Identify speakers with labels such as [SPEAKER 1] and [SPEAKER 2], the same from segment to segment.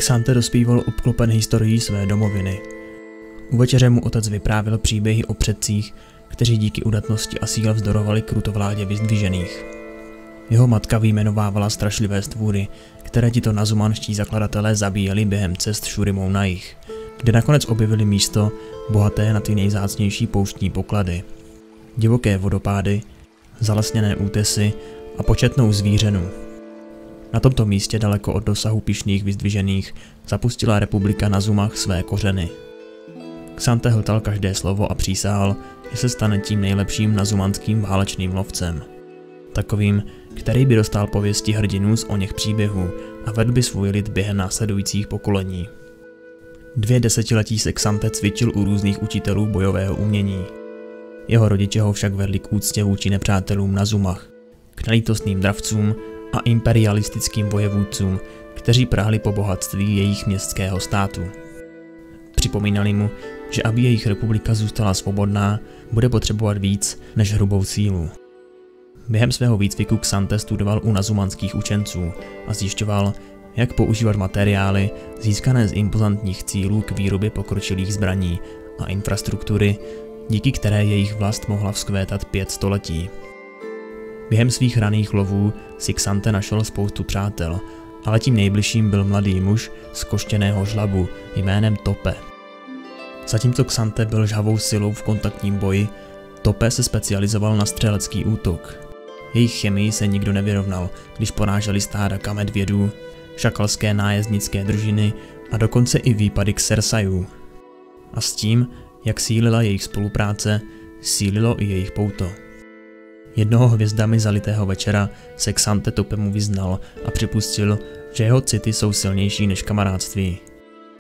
[SPEAKER 1] Xante dospíval obklopen historií své domoviny. U večeře mu otec vyprávěl příběhy o předcích, kteří díky udatnosti a síle vzdorovali krutovládě vyzdvižených. Jeho matka vyjmenovávala strašlivé stvůry, které tito nazumanští zakladatelé zabíjeli během cest Šurimou na jih, kde nakonec objevili místo bohaté na ty nejvzácnější pouštní poklady. Divoké vodopády, zalesněné útesy a početnou zvířenu. Na tomto místě daleko od dosahu pyšných vyzdvižených zapustila republika Nazumah své kořeny. Xante hltal každé slovo a přísahal, že se stane tím nejlepším nazumanským válečným lovcem. Takovým, který by dostal pověsti hrdinů z oněch příběhů a vedl by svůj lid během následujících pokolení. 2 desetiletí se Xante cvičil u různých učitelů bojového umění. Jeho rodiče ho však vedli k úctě vůči nepřátelům Nazumah, k nelítostným dravcům a imperialistickým vojevůdcům, kteří prahli po bohatství jejich městského státu. Připomínali mu, že aby jejich republika zůstala svobodná, bude potřebovat víc než hrubou sílu. Během svého výcviku Xante studoval u nazumanských učenců a zjišťoval, jak používat materiály získané z impozantních cílů k výrobě pokročilých zbraní a infrastruktury, díky které jejich vlast mohla vzkvétat 5 století. Během svých raných lovů si Xante našel spoustu přátel, ale tím nejbližším byl mladý muž z koštěného žlabu jménem Tope. Zatímco Xante byl žhavou silou v kontaktním boji, Tope se specializoval na střelecký útok. Jejich chemii se nikdo nevyrovnal, když poráželi stáda kamedvědů, šakalské nájezdnické družiny a dokonce i výpady Xersajů. A s tím, jak sílila jejich spolupráce, sílilo i jejich pouto. Jednoho hvězdami zalitého večera se Xante Topemu vyznal a připustil, že jeho city jsou silnější než kamarádství.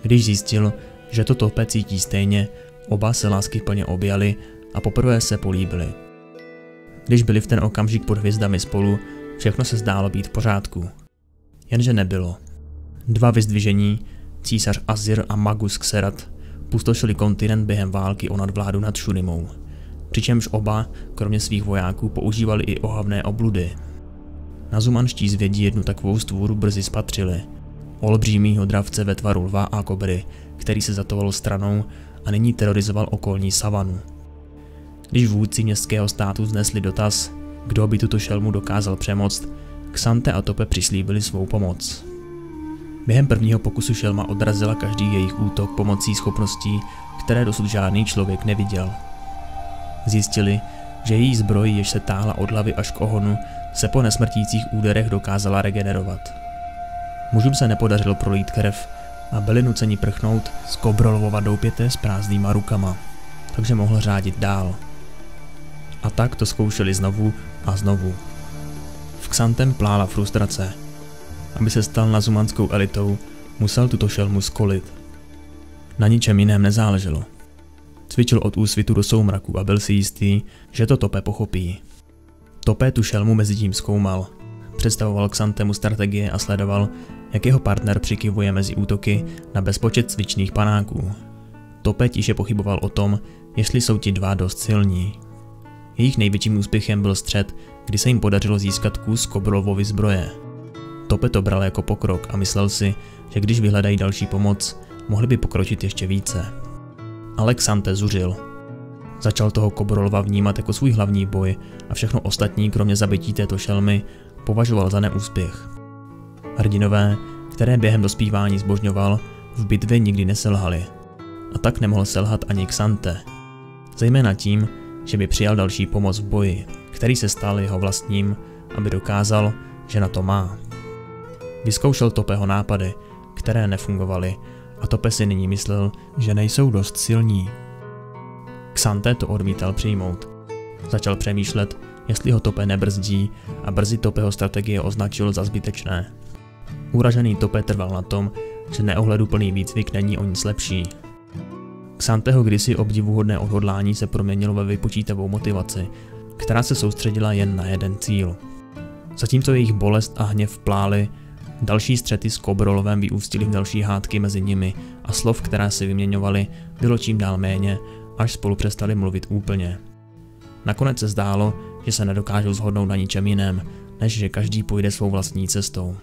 [SPEAKER 1] Když zjistil, že to Tope cítí stejně, oba se láskyplně objali a poprvé se políbili. Když byli v ten okamžik pod hvězdami spolu, všechno se zdálo být v pořádku. Jenže nebylo. 2 vyzdvižení, císař Azir a magus Xerath, pustošili kontinent během války o nadvládu nad Šurimou. Přičemž oba, kromě svých vojáků, používali i ohavné obludy. Nazumanští zvědi jednu takovou stvůru brzy spatřili. Olbřímýho dravce ve tvaru lva a kobry, který se zatoval stranou a nyní terorizoval okolní savanu. Když vůdci městského státu vznesli dotaz, kdo by tuto šelmu dokázal přemoct, Xante a Tope přislíbili svou pomoc. Během prvního pokusu šelma odrazila každý jejich útok pomocí schopností, které dosud žádný člověk neviděl. Zjistili, že její zbroj, jež se táhla od hlavy až k ohonu, se po nesmrtících úderech dokázala regenerovat. Mužům se nepodařilo prolít krev a byli nuceni prchnout z Kobrolova doupěte s prázdnýma rukama, takže mohl řádit dál. A tak to zkoušeli znovu a znovu. V Xantem plála frustrace. Aby se stal nazumanskou elitou, musel tuto šelmu skolit. Na ničem jiném nezáleželo. Cvičil od úsvitu do soumraku a byl si jistý, že to Tope pochopí. Tope tu šelmu mezitím zkoumal. Představoval Xantemu strategie a sledoval, jak jeho partner přikyvuje mezi útoky na bezpočet cvičných panáků. Tope tiše pochyboval o tom, jestli jsou ti 2 dost silní. Jejich největším úspěchem byl střet, kdy se jim podařilo získat kus Kobrolovovy zbroje. Tope to bral jako pokrok a myslel si, že když vyhledají další pomoc, mohli by pokročit ještě více. Ale Xante zuřil. Začal toho Kobrolova vnímat jako svůj hlavní boj a všechno ostatní, kromě zabití této šelmy, považoval za neúspěch. Hrdinové, které během dospívání zbožňoval, v bitvě nikdy neselhali. A tak nemohl selhat ani Xante. Zejména tím, že by přijal další pomoc v boji, který se stal jeho vlastním, aby dokázal, že na to má. Vyzkoušel Topeho nápady, které nefungovaly, a Tope si nyní myslel, že nejsou dost silní. Xante to odmítal přijmout. Začal přemýšlet, jestli ho Tope nebrzdí, a brzy Topeho strategie označil za zbytečné. Uražený Tope trval na tom, že neohleduplný výcvik není o nic lepší. Xanteho kdysi obdivuhodné odhodlání se proměnilo ve vypočítavou motivaci, která se soustředila jen na jeden cíl. Zatímco jejich bolest a hněv plály, další střety s Kobrolovem vyústily v další hádky mezi nimi a slov, která si vyměňovali, bylo čím dál méně, až spolu přestali mluvit úplně. Nakonec se zdálo, že se nedokážou shodnout na ničem jiném, než že každý půjde svou vlastní cestou.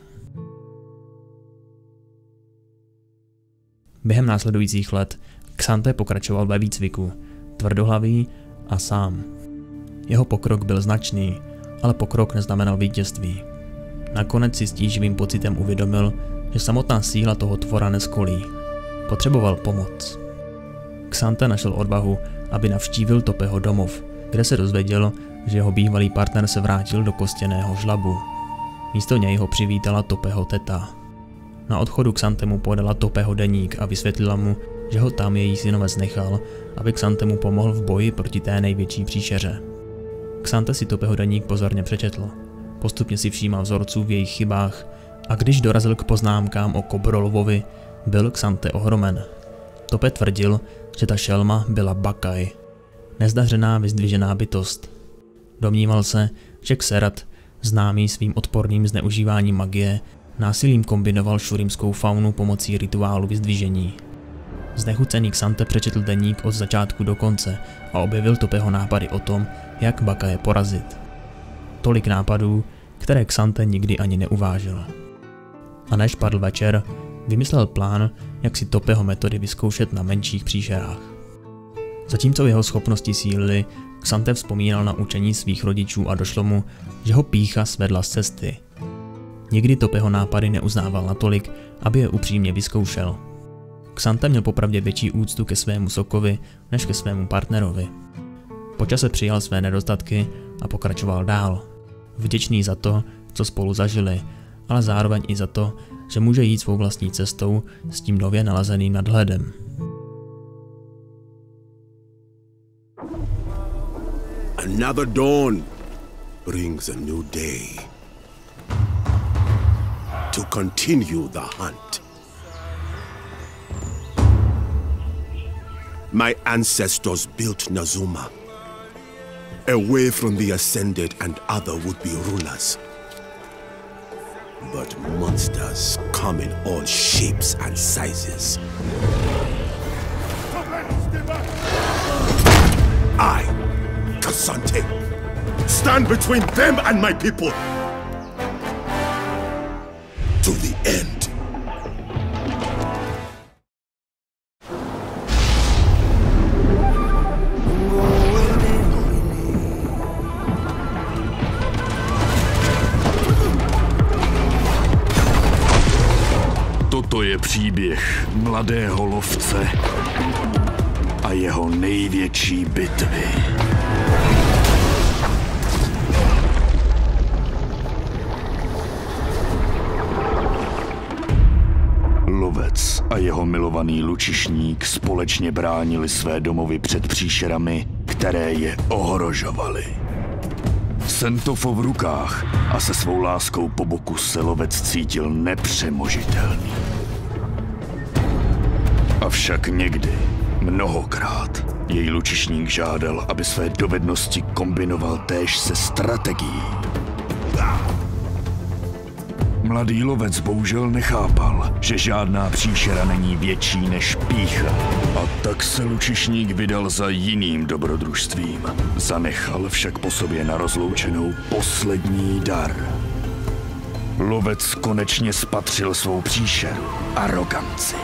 [SPEAKER 1] Během následujících let Xante pokračoval ve výcviku, tvrdohlavý a sám. Jeho pokrok byl značný, ale pokrok neznamenal vítězství. Nakonec si s tíživým pocitem uvědomil, že samotná síla toho tvora neskolí. Potřeboval pomoc. Xante našel odvahu, aby navštívil Topeho domov, kde se dozvěděl, že jeho bývalý partner se vrátil do kostěného žlabu. Místo něj ho přivítala Topeho teta. Na odchodu Xante mu podala Topeho deník a vysvětlila mu, že ho tam její synovec nechal, aby Xante mu pomohl v boji proti té největší příšeře. Xante si Topeho deník pozorně přečetl. Postupně si všímal vzorců v jejich chybách a když dorazil k poznámkám o Kobrolovovi, byl Xante ohromen. Tope tvrdil, že ta šelma byla Bakaj, nezdařená vyzdvižená bytost. Domníval se, že Xerath, známý svým odporným zneužíváním magie, násilím kombinoval šurimskou faunu pomocí rituálu vyzdvižení. Znechucený Xante přečetl deník od začátku do konce a objevil Topeho nápady o tom, jak Bakaje porazit. Tolik nápadů, které Xante nikdy ani neuvážil. A než padl večer, vymyslel plán, jak si Topeho metody vyzkoušet na menších příšerách. Zatímco jeho schopnosti sílily, Xante vzpomínal na učení svých rodičů a došlo mu, že ho pýcha svedla z cesty. Nikdy Topeho nápady neuznával natolik, aby je upřímně vyzkoušel. Xante měl popravdě větší úctu ke svému sokovi, než ke svému partnerovi. Po čase přijal své nedostatky a pokračoval dál. Vděčný za to, co spolu zažili, ale zároveň i za to, že může jít svou vlastní cestou s tím nově nalezeným nadhledem.
[SPEAKER 2] Another dawn brings a new day to continue the hunt. My ancestors built Nazuma, away from the Ascended and other would-be rulers. But monsters come in all shapes and sizes. I, K'Sante, stand between them and my people. To the end.
[SPEAKER 3] Toto je příběh mladého lovce a jeho největší bitvy. Lovec a jeho milovaný lučišník společně bránili své domovy před příšerami, které je ohrožovaly. Sentofo v rukách a se svou láskou po boku se lovec cítil nepřemožitelný. Avšak někdy, mnohokrát, její lučišník žádal, aby své dovednosti kombinoval též se strategií. Mladý lovec bohužel nechápal, že žádná příšera není větší než pýcha. A tak se lučišník vydal za jiným dobrodružstvím. Zanechal však po sobě na rozloučenou poslední dar. Lovec konečně spatřil svou příšeru, aroganci.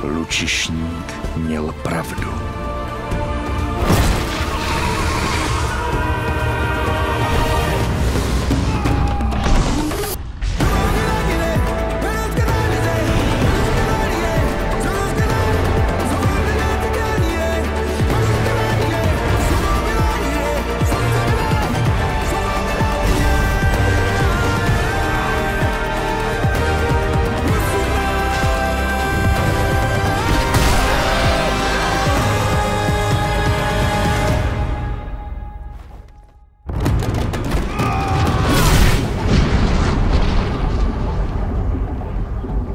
[SPEAKER 3] Lučišník měl pravdu.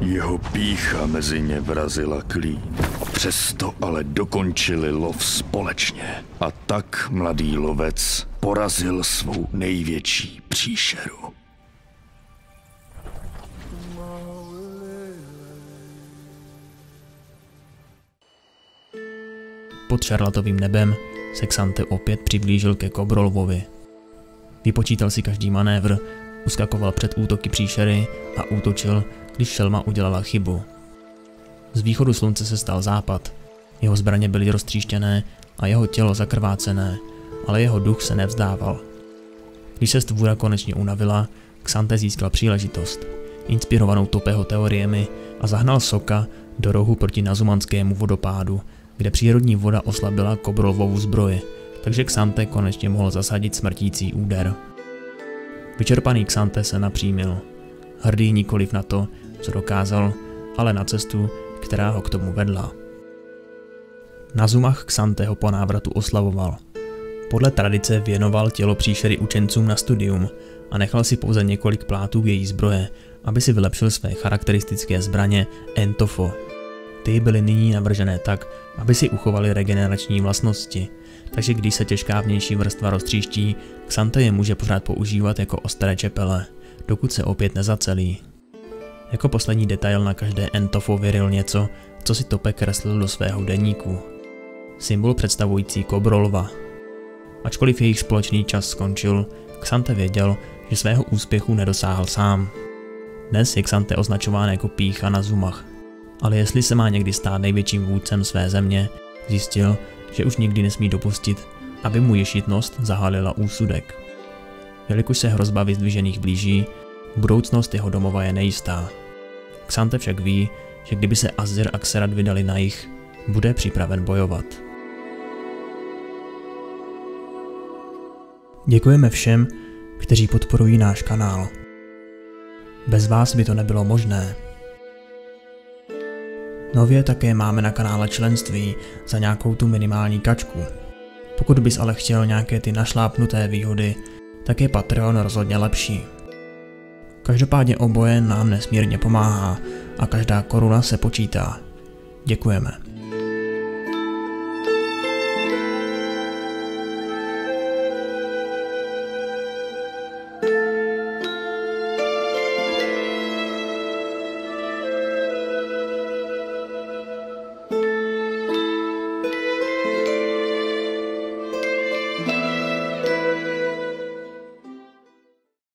[SPEAKER 3] Jeho pýcha mezi ně vrazila klín. Přesto ale dokončili lov společně. A tak mladý lovec porazil svou největší příšeru.
[SPEAKER 1] Pod šarlatovým nebem se Xante opět přiblížil ke Kobrolovovi. Vypočítal si každý manévr, uskakoval před útoky příšery a útočil, když šelma udělala chybu. Z východu slunce se stal západ. Jeho zbraně byly roztříštěné a jeho tělo zakrvácené, ale jeho duch se nevzdával. Když se stvůra konečně unavila, Xante získal příležitost, inspirovanou Topeho teoriemi, a zahnal Soka do rohu proti nazumanskému vodopádu, kde přírodní voda oslabila Kobrolovovu zbroj, takže Xante konečně mohl zasadit smrtící úder. Vyčerpaný Xante se napřímil. Hrdý nikoliv na to, co dokázal, ale na cestu, která ho k tomu vedla. Nazumah Xante ho po návratu oslavoval. Podle tradice věnoval tělo příšery učencům na studium a nechal si pouze několik plátů její zbroje, aby si vylepšil své charakteristické zbraně Entofo. Ty byly nyní navržené tak, aby si uchovaly regenerační vlastnosti, takže když se těžká vnější vrstva roztříští, Xante je může pořád používat jako ostré čepele, dokud se opět nezacelí. Jako poslední detail na každé Entofo věril něco, co si Tope kreslil do svého deníku. Symbol představující Kobrolva. Ačkoliv jejich společný čas skončil, Xante věděl, že svého úspěchu nedosáhl sám. Dnes je Xante označován jako pýcha Nazumah. Ale jestli se má někdy stát největším vůdcem své země, zjistil, že už nikdy nesmí dopustit, aby mu ješitnost zahalila úsudek. Jelikož se hrozba vyzdvižených blíží, budoucnost jeho domova je nejistá. Xante však ví, že kdyby se Azir a Xerath vydali na jih, bude připraven bojovat. Děkujeme všem, kteří podporují náš kanál. Bez vás by to nebylo možné. Nově také máme na kanále členství za nějakou tu minimální kačku. Pokud bys ale chtěl nějaké ty našlápnuté výhody, tak je Patreon rozhodně lepší. Každopádně oboje nám nesmírně pomáhá a každá koruna se počítá. Děkujeme.